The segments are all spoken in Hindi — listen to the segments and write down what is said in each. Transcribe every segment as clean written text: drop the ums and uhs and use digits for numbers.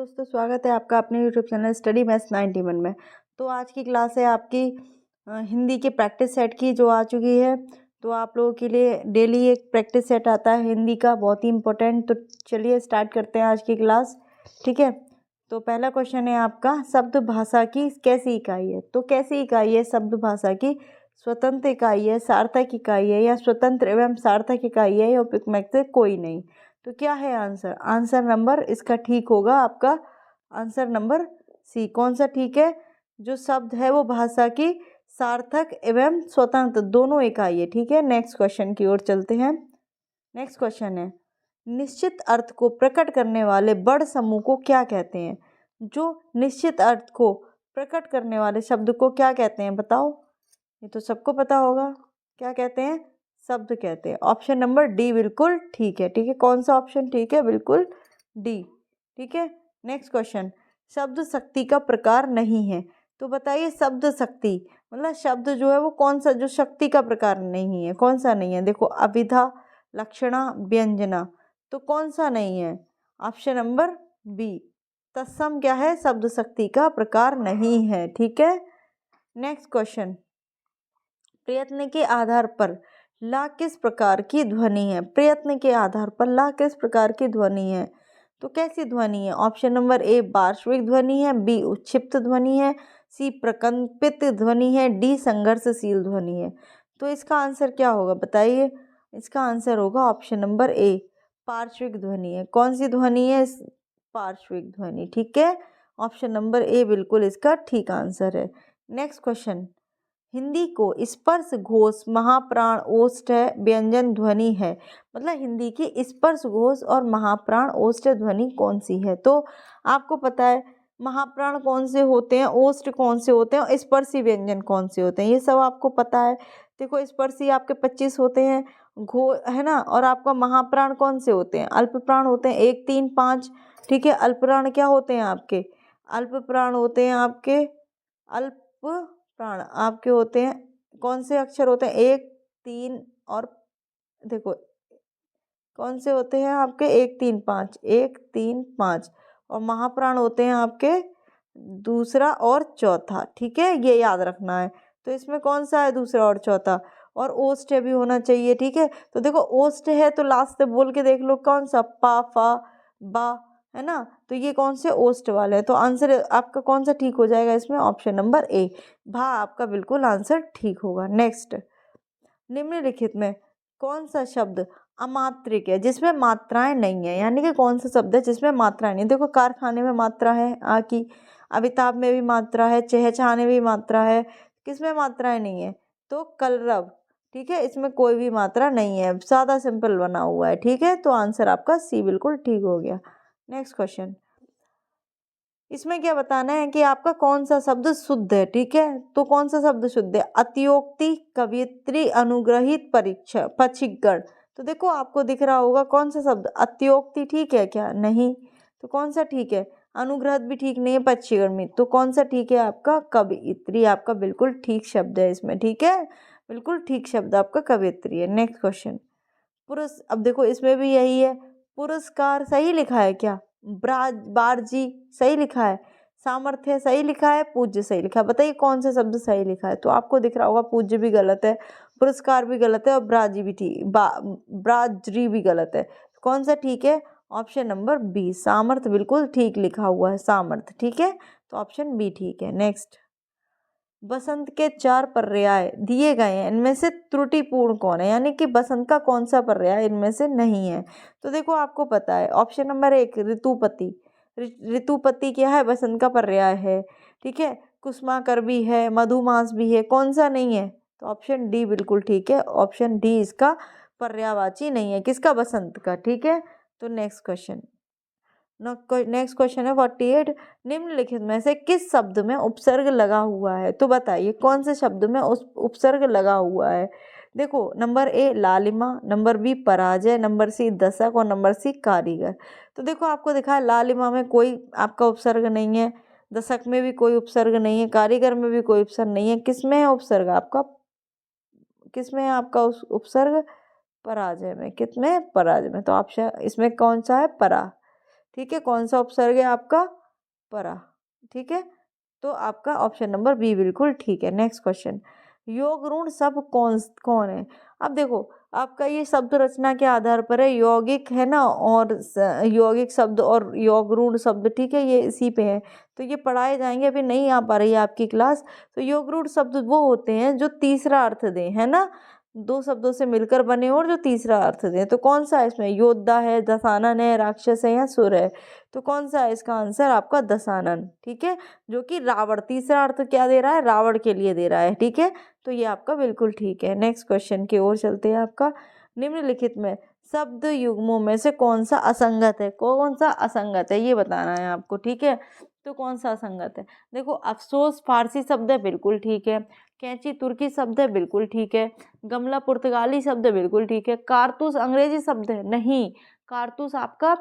दोस्तों स्वागत है आपका अपने यूट्यूब चैनल स्टडी मैथ्स 91 में। तो आज की क्लास है आपकी हिंदी के प्रैक्टिस सेट की जो आ चुकी है। तो आप लोगों के लिए डेली एक प्रैक्टिस सेट आता है हिंदी का, बहुत ही इंपॉर्टेंट। तो चलिए स्टार्ट करते हैं आज की क्लास, ठीक है। तो पहला क्वेश्चन है आपका, शब्द भाषा की कैसी इकाई है? तो कैसी इकाई है शब्द भाषा की? स्वतंत्र इकाई है, सार्थक इकाई है, या स्वतंत्र एवं सार्थक इकाई है, या उपयुक्त में से कोई नहीं? तो क्या है आंसर? आंसर नंबर इसका ठीक होगा आपका आंसर नंबर सी। कौन सा ठीक है? जो शब्द है वो भाषा की सार्थक एवं स्वतंत्र दोनों इकाई है, ठीक है। नेक्स्ट क्वेश्चन की ओर चलते हैं। नेक्स्ट क्वेश्चन है, निश्चित अर्थ को प्रकट करने वाले वर्ड समूह को क्या कहते हैं? जो निश्चित अर्थ को प्रकट करने वाले शब्द को क्या कहते हैं बताओ? ये तो सबको पता होगा, क्या कहते हैं? शब्द कहते हैं। ऑप्शन नंबर डी बिल्कुल ठीक है, ठीक है। कौन सा ऑप्शन ठीक है? बिल्कुल डी, ठीक है। नेक्स्ट क्वेश्चन, शब्द शक्ति का प्रकार नहीं है। तो बताइए शब्द शक्ति मतलब शब्द जो है वो कौन सा जो शक्ति का प्रकार नहीं है, कौन सा नहीं है? देखो, अभिधा, लक्षणा, व्यंजना। तो कौन सा नहीं है? ऑप्शन नंबर बी, तत्सम क्या है? शब्द शक्ति का प्रकार नहीं है, ठीक है। नेक्स्ट क्वेश्चन, प्रयत्न के आधार पर ला किस प्रकार की ध्वनि है? प्रयत्न के आधार पर ला किस प्रकार की ध्वनि है? तो कैसी ध्वनि है? ऑप्शन नंबर ए पार्श्विक ध्वनि है, बी उच्छिप्त ध्वनि है, सी प्रकंपित ध्वनि है, डी संघर्षशील ध्वनि है। तो इसका आंसर क्या होगा बताइए? इसका आंसर होगा ऑप्शन नंबर ए, पार्श्विक ध्वनि है। कौन सी ध्वनि है? पार्श्विक ध्वनि, ठीक है। ऑप्शन नंबर ए बिल्कुल इसका ठीक आंसर है। नेक्स्ट क्वेश्चन, हिंदी को स्पर्श घोष महाप्राण ओष्ठ व्यंजन ध्वनि है। मतलब हिंदी की स्पर्श घोष और महाप्राण ओष्ठ ध्वनि कौन सी है? तो आपको पता है महाप्राण कौन से होते हैं, ओष्ठ कौन से होते हैं, और स्पर्शी व्यंजन कौन से होते हैं, ये सब आपको पता है। देखो, स्पर्शी आपके 25 होते हैं, घो है ना, और आपका महाप्राण कौन से होते हैं? अल्प प्राण होते हैं 1, 3, 5, ठीक है। अल्प प्राण क्या होते हैं आपके? अल्प प्राण होते हैं आपके, अल्प प्राण आपके होते हैं, कौन से अक्षर होते हैं? 1, 3 और देखो कौन से होते हैं आपके? 1, 3, 5, 1, 3, 5। और महाप्राण होते हैं आपके दूसरा और चौथा, ठीक है, ये याद रखना है। तो इसमें कौन सा है दूसरा और चौथा? और ओष्ठ भी होना चाहिए, ठीक है। तो देखो ओष्ठ है तो लास्ट से बोल के देख लो कौन सा, पा, फा, बा, है ना। तो ये कौन से ओष्ठ वाले हैं? तो आंसर आपका कौन सा ठीक हो जाएगा इसमें? ऑप्शन नंबर ए, भा आपका बिल्कुल आंसर ठीक होगा। नेक्स्ट, निम्नलिखित में कौन सा शब्द अमात्रिक है जिसमें मात्राएं नहीं है? यानी कि कौन सा शब्द है जिसमें मात्राएं नहीं? देखो, कारखाने में मात्रा है आ की, अमिताभ में भी मात्रा है, चहचहाने में भी मात्रा है, किसमें मात्राएं नहीं है? तो कलरव, ठीक है, इसमें कोई भी मात्रा नहीं है, सादा सिंपल बना हुआ है, ठीक है। तो आंसर आपका सी बिल्कुल ठीक हो गया। नेक्स्ट क्वेश्चन, इसमें क्या बताना है कि आपका कौन सा शब्द शुद्ध है, ठीक है। तो कौन सा शब्द शुद्ध है? अतियोक्ति, कवियत्री, अनुग्रहित, परीक्षा, पक्षिगण। तो देखो आपको दिख रहा होगा कौन सा शब्द, अतियोक्ति ठीक है क्या? नहीं। तो कौन सा ठीक है? अनुग्रहित भी ठीक नहीं है, पक्षिगण में। तो कौन सा ठीक है आपका? कवियत्री आपका बिल्कुल ठीक शब्द है इसमें, ठीक है, बिल्कुल ठीक शब्द आपका कवियत्री है। नेक्स्ट क्वेश्चन, अब देखो इसमें भी यही है, पुरस्कार सही लिखा है क्या? बारजी सही लिखा है, सामर्थ्य सही लिखा है, पूज्य सही लिखा है। बताइए कौन सा शब्द सही लिखा है? तो आपको दिख रहा होगा पूज्य भी गलत है, पुरस्कार भी गलत है, और ब्राजी भी ठीक, ब्राजरी भी गलत है। कौन सा ठीक है? ऑप्शन नंबर बी, सामर्थ्य बिल्कुल ठीक लिखा हुआ है, सामर्थ्य, ठीक है। तो ऑप्शन बी ठीक है। नेक्स्ट, बसंत के 4 पर्याय दिए गए हैं, इनमें से त्रुटिपूर्ण कौन है? यानी कि बसंत का कौन सा पर्याय इनमें से नहीं है? तो देखो आपको पता है, ऑप्शन नंबर 1 ऋतुपति, ऋतुपति क्या है? बसंत का पर्याय है, ठीक है। कुसुमाकर भी है, मधुमास भी है, कौन सा नहीं है? तो ऑप्शन डी बिल्कुल ठीक है, ऑप्शन डी इसका पर्यायवाची नहीं है, किसका? बसंत का, ठीक है। तो नेक्स्ट क्वेश्चन, नेक्स्ट क्वेश्चन है 48, निम्नलिखित में से किस शब्द में उपसर्ग लगा हुआ है? तो बताइए कौन से शब्द में उस उपसर्ग लगा हुआ है? देखो, नंबर ए लालिमा, नंबर बी पराजय, नंबर सी दशक, और नंबर सी कारीगर। तो देखो आपको दिखा है लालिमा में कोई आपका उपसर्ग नहीं है, दशक में भी कोई उपसर्ग नहीं है, कारीगर में भी कोई उपसर्ग नहीं है, किसमें है उपसर्ग आपका? किसमें है आपका उपसर्ग? पराजय में। कितने? पराजय में। तो ऑप्शन इसमें कौन सा है? परा, ठीक है, कौन सा उपसर्ग है आपका? परा। ठीक है, तो आपका ऑप्शन नंबर बी बिल्कुल ठीक है। नेक्स्ट क्वेश्चन, योग ऋण शब्द कौन कौन है? अब देखो, आपका ये शब्द रचना के आधार पर है, यौगिक है ना, और यौगिक शब्द और योग ऋण शब्द, ठीक है, ये इसी पे है, तो ये पढ़ाए जाएंगे। अभी नहीं आ पा रही है आपकी क्लास, तो योग ऋण शब्द वो होते हैं जो तीसरा अर्थ दें, है ना, दो शब्दों से मिलकर बने और जो तीसरा अर्थ दें। तो कौन सा है इसमें? योद्धा है, दशानन है, राक्षस है, या सुर है? तो कौन सा है इसका आंसर? आपका दशानन। ठीक है, जो कि रावण, तीसरा अर्थ क्या दे रहा है? रावण के लिए दे रहा है। ठीक है, तो ये आपका बिल्कुल ठीक है। नेक्स्ट क्वेश्चन की ओर चलते हैं। आपका निम्नलिखित में शब्द युग्मों में से कौन सा असंगत है? कौन सा असंगत है ये बताना है आपको। ठीक है, तो कौन सा असंगत है? देखो, अफसोस फारसी शब्द है, बिल्कुल ठीक है। कैंची तुर्की शब्द है, बिल्कुल ठीक है। गमला पुर्तगाली शब्द है, बिल्कुल ठीक है। कारतूस अंग्रेजी शब्द है, नहीं। कारतूस आपका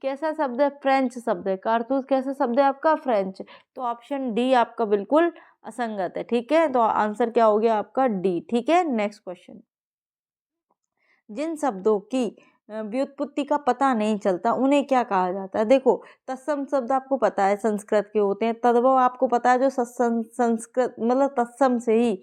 कैसा शब्द है? फ्रेंच शब्द है। कारतूस कैसा शब्द है आपका? फ्रेंच। तो ऑप्शन डी आपका बिल्कुल असंगत है। ठीक है, तो आंसर क्या हो गया आपका? डी। ठीक है, नेक्स्ट क्वेश्चन, जिन शब्दों की व्युत्पत्ति का पता नहीं चलता उन्हें क्या कहा जाता है? देखो, तत्सम शब्द आपको पता है संस्कृत के होते हैं, तद्भव आपको पता है जो संस्कृत मतलब तत्सम से ही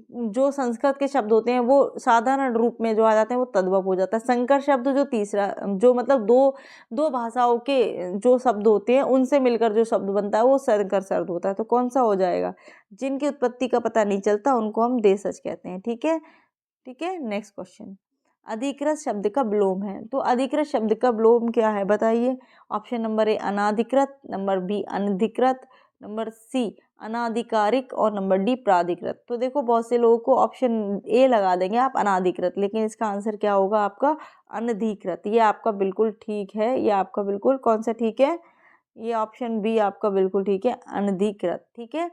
जो संस्कृत के शब्द होते हैं वो साधारण रूप में जो आ जाते हैं वो तद्भव हो जाता है। संकर शब्द जो तीसरा, जो मतलब दो दो भाषाओं के जो शब्द होते हैं उनसे मिलकर जो शब्द बनता है वो संकर शब्द होता है। तो कौन सा हो जाएगा? जिनकी उत्पत्ति का पता नहीं चलता उनको हम देशज कहते हैं। ठीक है, ठीक है, नेक्स्ट क्वेश्चन, अधिकृत शब्द का विलोम है। तो अधिकृत शब्द का विलोम क्या है बताइए? ऑप्शन नंबर ए अनाधिकृत, नंबर बी अनधिकृत, नंबर सी अनाधिकारिक, और नंबर डी प्राधिकृत। तो देखो, बहुत से लोगों को ऑप्शन ए लगा देंगे आप अनाधिकृत, लेकिन इसका आंसर क्या होगा आपका? अनधिकृत। ये आपका बिल्कुल ठीक है, ये आपका बिल्कुल कौन सा ठीक है? ये ऑप्शन बी आपका बिल्कुल ठीक है, अनधिकृत। ठीक है,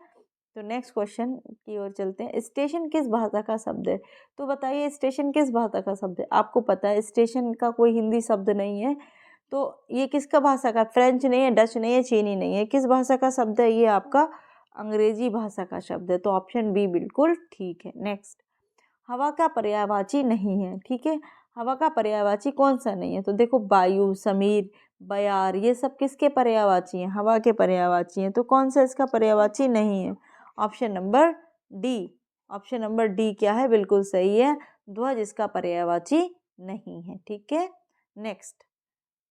तो नेक्स्ट क्वेश्चन की ओर चलते हैं। स्टेशन किस भाषा का शब्द है? तो बताइए, स्टेशन किस भाषा का शब्द है? आपको पता है स्टेशन का कोई हिंदी शब्द नहीं है, तो ये किसका भाषा का? फ्रेंच नहीं है, डच नहीं है, चीनी नहीं है, किस भाषा का शब्द है? ये आपका अंग्रेजी भाषा का शब्द है। तो ऑप्शन बी बिल्कुल ठीक है। नेक्स्ट, हवा का पर्यायवाची नहीं है। ठीक है, हवा का पर्यायवाची कौन सा नहीं है? तो देखो, वायु, समीर, बयार, ये सब किसके पर्यायवाची हैं? हवा के पर्यायवाची हैं। तो कौन सा इसका पर्यायवाची नहीं है? Option number D. Option number D क्या है? बिल्कुल सही है, ध्वज इसका पर्यायवाची नहीं है। ठीक है, नेक्स्ट,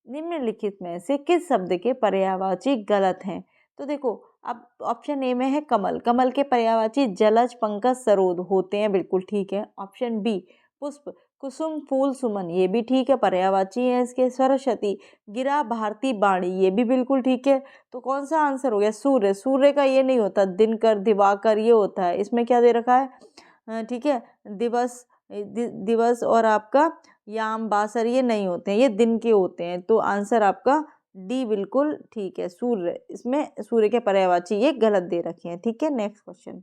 निम्नलिखित में से किस शब्द के पर्यायवाची गलत हैं? तो देखो, अब ऑप्शन ए में है कमल, कमल के पर्यायवाची जलज, पंकज, सरोद होते हैं, बिल्कुल ठीक है। ऑप्शन बी पुष्प, कुसुम, फूल, सुमन, ये भी ठीक है, पर्यायवाची है इसके। सरस्वती, गिरा, भारती, बाणी, ये भी बिल्कुल ठीक है। तो कौन सा आंसर हो गया? सूर्य, सूर्य का ये नहीं होता, दिनकर, दिवाकर ये होता है। इसमें क्या दे रखा है? ठीक है, दिवस, दिवस और आपका याम, बासर, ये नहीं होते हैं, ये दिन के होते हैं। तो आंसर आपका डी बिल्कुल ठीक है, सूर्य। इसमें सूर्य के पर्यायवाची ये गलत दे रखे हैं। ठीक है, नेक्स्ट क्वेश्चन,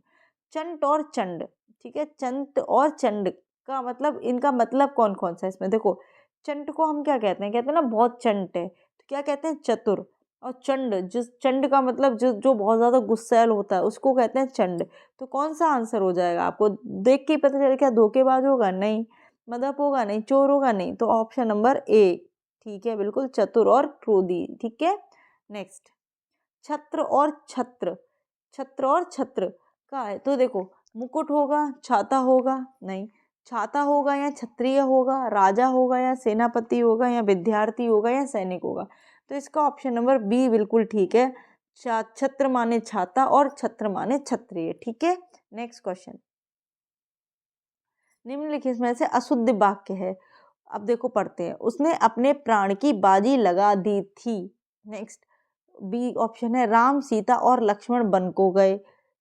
चंट और चंड। ठीक है, चंट और चंड का मतलब, इनका मतलब कौन कौन सा है इसमें? देखो, चंट को हम क्या कहते हैं? कहते हैं ना बहुत चंट है, तो क्या कहते हैं? चतुर। और चंड, जिस चंड का मतलब जो जो बहुत ज्यादा गुस्सैल होता है उसको कहते हैं चंड। तो कौन सा आंसर हो जाएगा? आपको देख के ही पता चले, क्या धोखेबाज होगा? नहीं। मदप होगा? नहीं। चोर होगा? नहीं। तो ऑप्शन नंबर ए ठीक है, बिल्कुल चतुर और क्रोधी। ठीक है, नेक्स्ट, छत्र और छत्र, छत्र और छत्र का है। तो देखो, मुकुट होगा, छाता होगा? नहीं। छाता होगा या क्षत्रिय होगा, राजा होगा या सेनापति होगा, या विद्यार्थी होगा या सैनिक होगा? तो इसका ऑप्शन नंबर बी बिल्कुल ठीक है, छत्र माने छाता और छत्र माने क्षत्रिय। ठीक है, नेक्स्ट क्वेश्चन, निम्नलिखित में से अशुद्ध वाक्य है। अब देखो, पढ़ते हैं। उसने अपने प्राण की बाजी लगा दी थी। नेक्स्ट, बी ऑप्शन है, राम, सीता और लक्ष्मण वन को गए।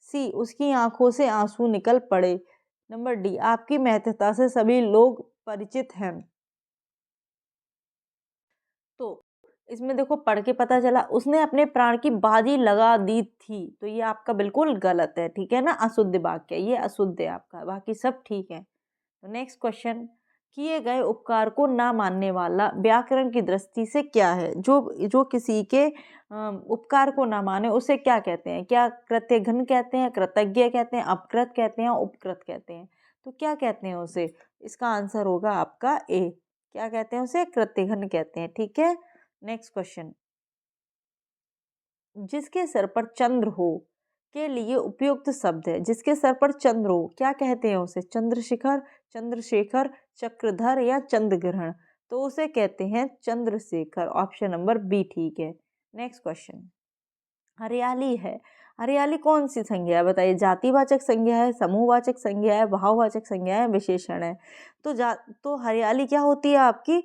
सी, उसकी आंखों से आंसू निकल पड़े। नंबर डी, आपकी महत्ता से सभी लोग परिचित हैं। तो इसमें देखो, पढ़ के पता चला उसने अपने प्राण की बाजी लगा दी थी, तो ये आपका बिल्कुल गलत है। ठीक है ना, अशुद्ध वाक्य, ये अशुद्ध है आपका, बाकी सब ठीक है। तो नेक्स्ट क्वेश्चन, किए गए उपकार को ना मानने वाला व्याकरण की दृष्टि से क्या है? जो जो किसी के उपकार को ना माने उसे क्या कहते हैं? क्या कृत्यघ्न कहते हैं, कृतज्ञ कहते हैं, अपकृत कहते हैं, उपकृत कहते हैं? तो क्या कहते हैं उसे? इसका आंसर होगा आपका ए। क्या कहते हैं उसे? कृत्यघ्न कहते हैं। ठीक है, नेक्स्ट क्वेश्चन, जिसके सर पर चंद्र हो के लिए उपयुक्त शब्द है। जिसके सर पर चंद्र हो, क्या कहते हैं उसे? चंद्रशिखर, चंद्रशेखर, चक्रधर या चंद्रग्रहण? तो उसे कहते हैं चंद्रशेखर। ऑप्शन नंबर बी ठीक है। नेक्स्ट क्वेश्चन, हरियाली है। हरियाली कौन सी संज्ञा है बताइए? जातिवाचक संज्ञा है, समूहवाचक संज्ञा है, भाववाचक संज्ञा है, विशेषण है? तो हरियाली क्या होती है आपकी?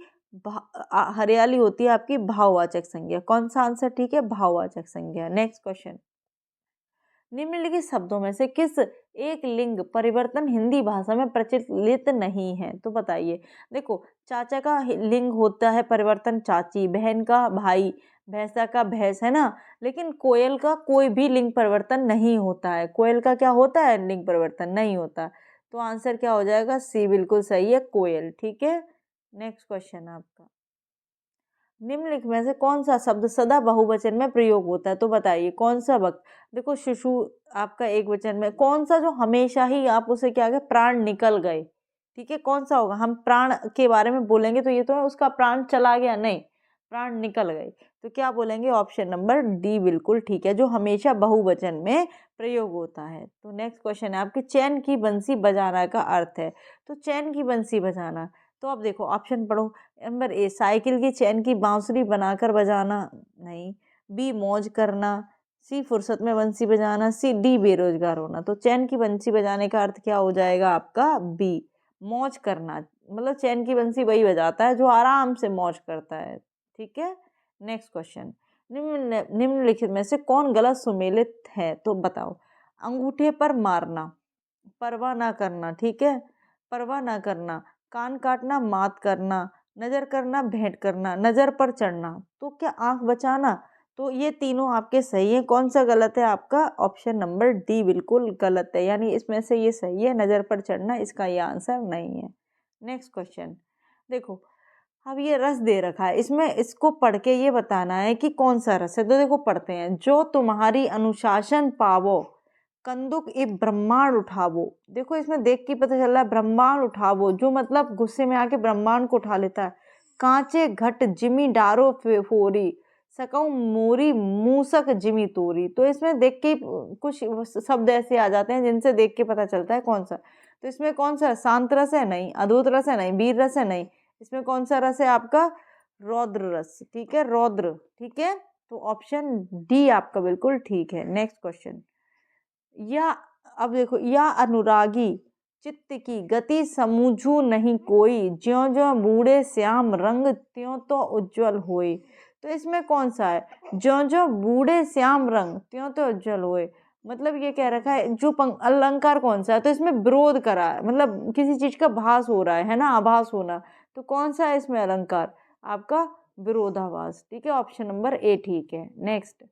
हरियाली होती है आपकी भाववाचक संज्ञा। कौन सा आंसर ठीक है? भाववाचक संज्ञा। नेक्स्ट क्वेश्चन, निम्नलिखित शब्दों में से किस एक लिंग परिवर्तन हिंदी भाषा में प्रचलित नहीं है? तो बताइए। देखो, चाचा का लिंग होता है परिवर्तन चाची, बहन का भाई, भैंसा का भैंस, है ना। लेकिन कोयल का कोई भी लिंग परिवर्तन नहीं होता है। कोयल का क्या होता है? लिंग परिवर्तन नहीं होता। तो आंसर क्या हो जाएगा? सी बिल्कुल सही है, कोयल। ठीक है। नेक्स्ट क्वेश्चन आपका, निम्नलिखित में से कौन सा शब्द सदा बहुवचन में प्रयोग होता है? तो बताइए कौन सा वक्त? देखो, शिशु आपका एक वचन में। कौन सा जो हमेशा ही आप उसे क्या कहें? प्राण निकल गए। ठीक है, कौन सा होगा? हम प्राण के बारे में बोलेंगे तो ये तो है उसका प्राण चला गया, नहीं, प्राण निकल गए। तो क्या बोलेंगे? ऑप्शन नंबर डी बिल्कुल ठीक है, जो हमेशा बहुवचन में प्रयोग होता है। तो नेक्स्ट क्वेश्चन है आपके, चैन की बंसी बजाना का अर्थ है। तो चैन की बंसी बजाना, तो अब देखो ऑप्शन पढ़ो। नंबर ए, साइकिल की चैन की बांसुरी बनाकर बजाना, नहीं। बी, मौज करना। सी, फुर्सत में बंसी बजाना। सी, डी, बेरोजगार होना। तो चैन की बंसी बजाने का अर्थ क्या हो जाएगा आपका? बी, मौज करना। मतलब चैन की बंसी वही बजाता है जो आराम से मौज करता है। ठीक है। नेक्स्ट क्वेश्चन, निम्नलिखित में से कौन गलत सुमेलित है? तो बताओ। अंगूठे पर मारना, परवाह ना करना, ठीक है, परवाह ना करना, कान काटना, मात करना, नजर करना, भेंट करना, नजर पर चढ़ना, तो क्या आंख बचाना? तो ये तीनों आपके सही है। कौन सा गलत है आपका? ऑप्शन नंबर डी बिल्कुल गलत है, यानी इसमें से ये सही है, नजर पर चढ़ना, इसका ये आंसर नहीं है। नेक्स्ट क्वेश्चन, देखो अब ये रस दे रखा है, इसमें इसको पढ़ के ये बताना है कि कौन सा रस है। तो देखो पढ़ते हैं, जो तुम्हारी अनुशासन पावो, कंदुक ए ब्रह्मांड उठावो। देखो इसमें देख के पता चल रहा है ब्रह्मांड उठावो, जो मतलब गुस्से में आके ब्रह्मांड को उठा लेता है। कांचे घट जिमी डारो फोरी, सकऊ मोरी मूसक जिमी तोरी। तो इसमें देख के कुछ शब्द ऐसे आ जाते हैं जिनसे देख के पता चलता है कौन सा। तो इसमें कौन सा? शांत रस है? नहीं। अद्भुत रस है? नहीं। वीर रस है? नहीं। इसमें कौन सा रस है आपका? रौद्र रस। ठीक है, रौद्र। ठीक है, तो ऑप्शन डी आपका बिल्कुल ठीक है। नेक्स्ट क्वेश्चन, या अब देखो, या अनुरागी चित्त की गति समूझू नहीं कोई, ज्यों ज्यों बूढ़े श्याम रंग त्यों तो उज्जवल होए। तो इसमें कौन सा है? ज्यों ज्यों बूढ़े श्याम रंग त्यों तो उज्जवल होए, मतलब ये कह रखा है जो अलंकार कौन सा है? तो इसमें विरोध करा है, मतलब किसी चीज का भास हो रहा है ना, आभास होना। तो कौन सा है इसमें अलंकार? आपका विरोधाभास। ठीक है, ऑप्शन नंबर ए ठीक है। नेक्स्ट,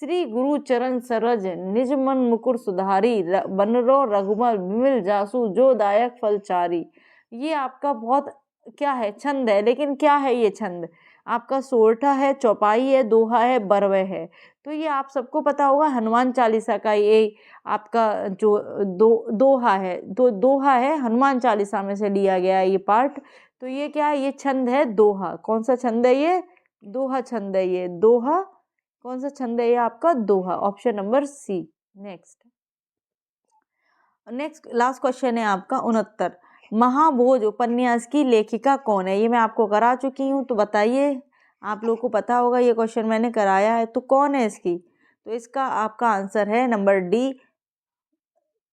श्री गुरु चरण सरोज निज मन मुकुर सुधारी, बनरो रघुमल विमल जासु जो दायक फलचारी। ये आपका बहुत क्या है? छंद है, लेकिन क्या है ये छंद? आपका सोरठा है, चौपाई है, दोहा है, बरवे है। तो ये आप सबको पता होगा, हनुमान चालीसा का ये आपका जो दोहा है, दोहा है, हनुमान चालीसा में से लिया गया है ये पार्ट। तो ये क्या है? ये छंद है दोहा। कौन सा छंद है ये? दोहा छंद है ये, दोहा। कौन सा छंद है ये आपका? दोहा। Option number C. Next last question है आपका 69, महाभोज उपन्यास की लेखिका कौन है? ये मैं आपको करा चुकी हूँ, तो बताइए, आप लोगों को पता होगा, ये क्वेश्चन मैंने कराया है, तो कौन है इसकी? तो इसका आपका आंसर है नंबर डी,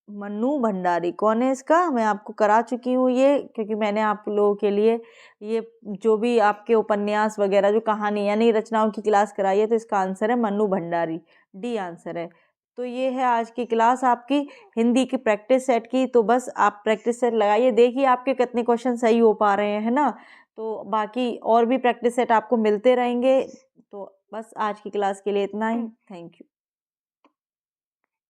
मन्नू भंडारी। कौन है इसका? मैं आपको करा चुकी हूँ ये, क्योंकि मैंने आप लोगों के लिए ये जो भी आपके उपन्यास वगैरह जो कहानी यानी रचनाओं की क्लास कराई है, तो इसका आंसर है मन्नू भंडारी, डी आंसर है। तो ये है आज की क्लास आपकी हिंदी की प्रैक्टिस सेट की। तो बस आप प्रैक्टिस सेट लगाइए, देखिए आपके कितने क्वेश्चन सही हो पा रहे हैं ना। तो बाकी और भी प्रैक्टिस सेट आपको मिलते रहेंगे। तो बस आज की क्लास के लिए इतना ही। Thank you.